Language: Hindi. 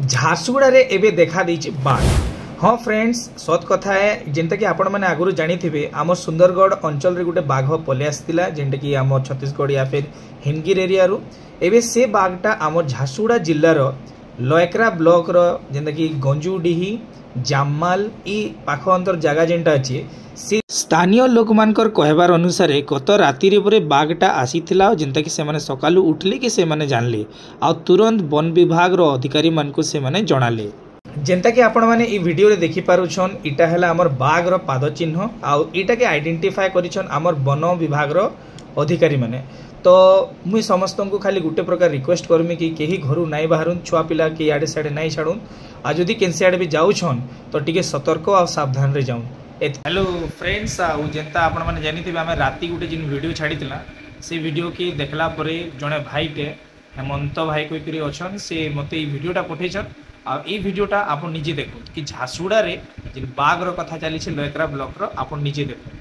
झारसुगुड़ा रे एबे देखा देइछि बाढ़। हाँ फ्रेंड्स, सत कथा है जेनता कि आपण मैंने आगुरी जानी आम सुंदरगढ़ अंचल रे गोटे बाघ पलि आसला जेनटा कि आम छत्तीसगढ़ या फिर हिमगिर एरिया रू एबे से बाघटा आम झारसुगुड़ा जिल्लार लयकरा ब्लॉक रो जेनता कि गंजुडीही जाममाल ई पाख अंतर जगह जेनटा अच्छे से स्थानीय लोक मानकर कहबार अनुसार गत राति रे बाघटा आसीथिला जेनता कि से माने सकालू उठले कि से माने जानले आ तुरंत वन विभाग रो अधिकारी मानकु से माने जणाले। जेनता कि आपण माने ई वीडियो रे देखि पारुछन इटा हला हमर बाघ रो पाद चिन्ह आ इटा के आइडेंटिफाई करिछन हमर वन विभाग रो अधिकारी माने। तो मुई समस्त को खाली गुटे प्रकार रिक्वेस्ट करमी कि केही घरू नाई बाहरुन छुआ पिला के आड़े साड़े नाई छाड़ून आ जदि केनसे आड़े भी जाउछन तो टिके सतर्क आ सावधान रे जाउन। हेलो फ्रेंड्स, जेनता आपण माने जानिथिबे आमे राती गुटे जिन वीडियो छाड़ीतिला से वीडियो की देखला परे जणे भाईटे हेमंत भाई कोई करी अछन से मते ई वीडियोटा पठेछन आ ई वीडियोटा आपण निजे देखो कि झारसुगुड़ा रे जिन बाघ रो कथा चली छै लयकरा ब्लॉक रो आपण निजे देखो।